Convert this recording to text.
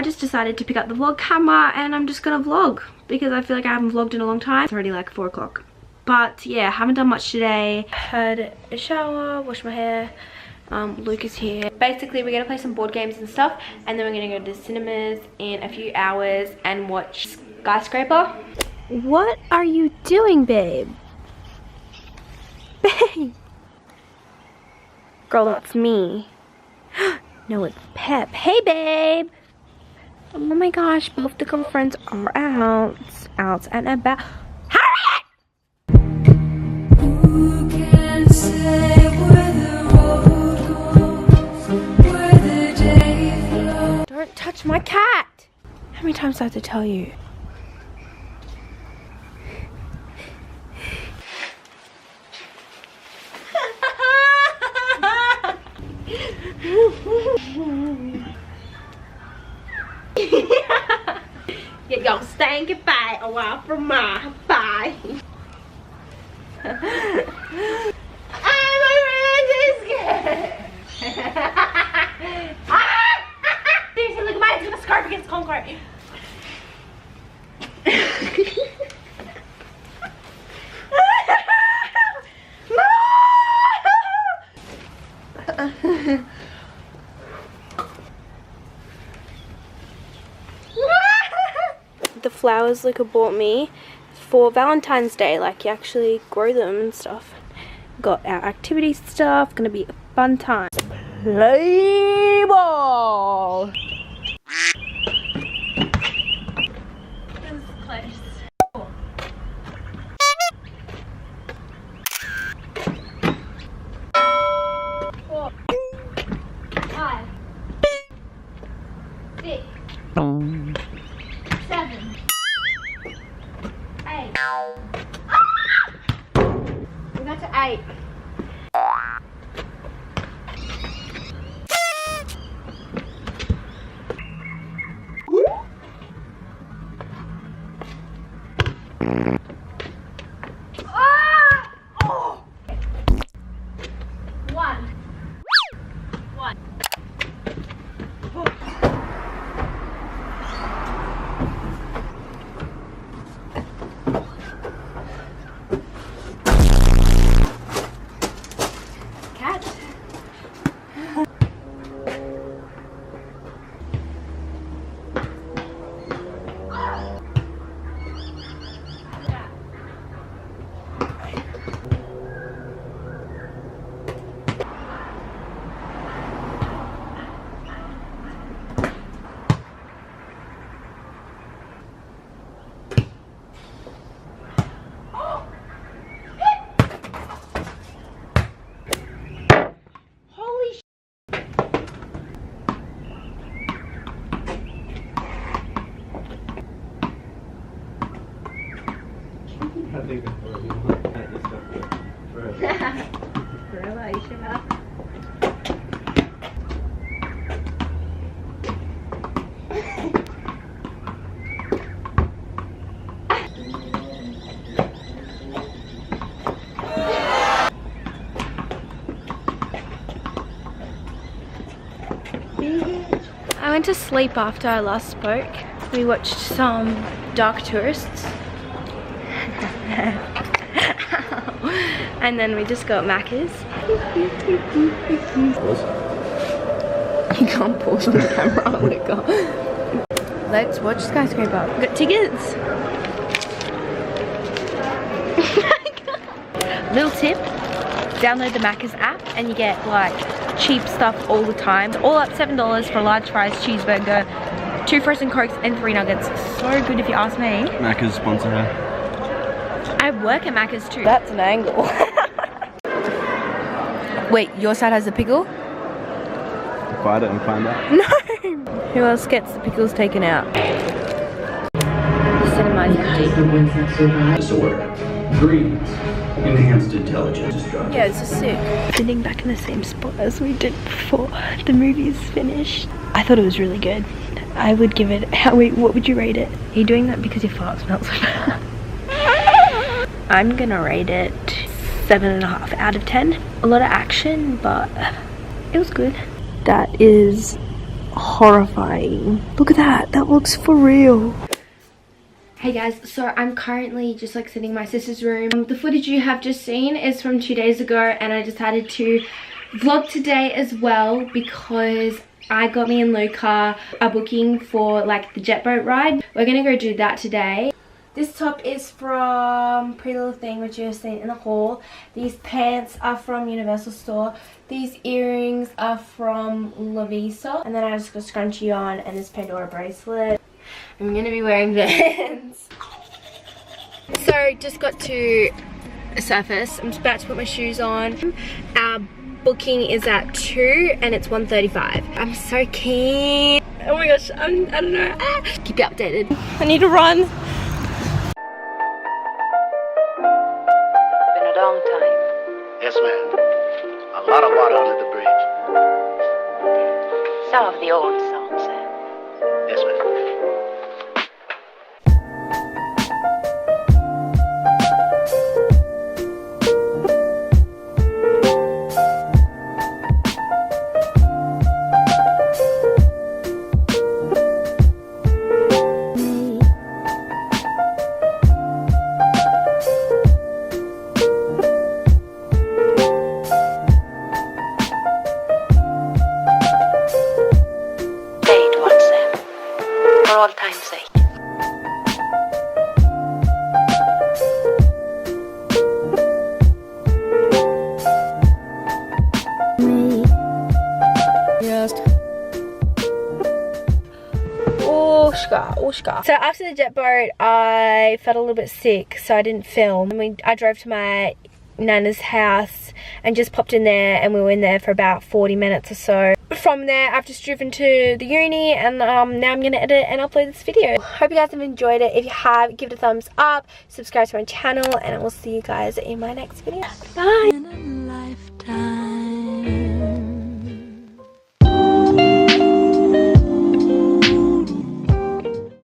just decided to pick up the vlog camera and I'm just gonna vlog because I feel like I haven't vlogged in a long time. It's already like 4 o'clock. But yeah, haven't done much today. Had a shower, washed my hair. Luke is here. Basically, we're gonna play some board games and stuff, and then we're gonna go to the cinemas in a few hours and watch Skyscraper. What are you doing, babe? Babe! Girl, that's me. No, it's Pep. Hey, babe! Oh my gosh, both the girlfriends are out and about. Hurry! Who can say where the road goes, where the day flows? Don't touch my cat! How many times do I have to tell you? Get your saying goodbye a while from my bye. I'm a seriously, look at mine, it's gonna scarf against concrete. The flowers Luka bought me for Valentine's Day, like you actually grow them and stuff. Got our activity stuff, gonna be a fun time. Play ball! This is close. 4, 5, 6, 7, 8. We got to 8. I went to sleep after I last spoke. We watched some Dark Tourists. And then we just got Macca's. You can't pause on the camera, I want to go. Let's watch Skyscraper. We got tickets. Little tip, download the Macca's app and you get like cheap stuff all the time. All up $7 for a large fries, cheeseburger, 2 frozen cokes and 3 nuggets. So good if you ask me. Macca's sponsor her. I work at Macca's too. That's an angle. Wait, your side has the pickle? Bite it and find out. No! Who else gets the pickles taken out? The cinema is empty. Disorder. Dreams. Enhanced intelligence. Yeah, it's just sick. Sitting back in the same spot as we did before the movie is finished. I thought it was really good. I would give it, wait, what would you rate it? Are you doing that because your fart smells so bad? I'm gonna rate it 7.5 out of 10. A lot of action, but it was good. That is horrifying. Look at that. That looks for real. Hey guys, so I'm currently just like sitting in my sister's room. The footage you have just seen is from 2 days ago, and I decided to vlog today as well because I got me and Luka a booking for like the jet boat ride. We're gonna go do that today. This top is from Pretty Little Thing, which you've seen in the haul. These pants are from Universal Store. These earrings are from LURV M. And then I just got a scrunchie on and this Pandora bracelet. I'm gonna be wearing Vans. So just got to the surface. I'm just about to put my shoes on. Our booking is at 2 and it's 1:35. I'm so keen. Oh my gosh, I don't know. Keep you updated. I need to run. Been a long time. Yes, ma'am. A lot of water under the bridge. Some of the old songs, Yes, ma'am. Say it once, Sam. For all time's sake. So after the jet boat, I felt a little bit sick, so I didn't film. I drove to my Nana's house and just popped in there, and we were in there for about 40 minutes or so. From there, I've just driven to the uni, and now I'm gonna edit and upload this video. Hope you guys have enjoyed it. If you have, give it a thumbs up, subscribe to my channel, and I will see you guys in my next video. Bye!